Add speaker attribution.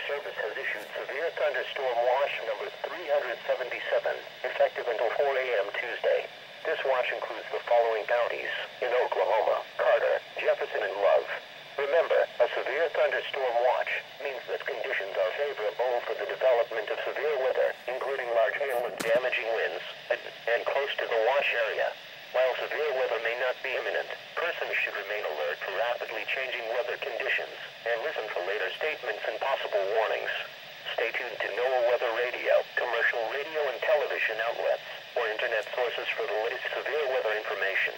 Speaker 1: Service has issued severe thunderstorm watch number 377, effective until 4 a.m. Tuesday. This watch includes the following counties in Oklahoma: Carter, Jefferson, and Love. Remember, a severe thunderstorm watch means that conditions are favorable for the development of severe weather, including large hail and damaging winds, and close to the watch area. While severe weather may not be imminent, persons should remain alert for rapidly changing weather conditions and listen for later statements and possible warnings. Stay tuned to NOAA Weather Radio, commercial radio and television outlets, or internet sources for the latest severe weather information.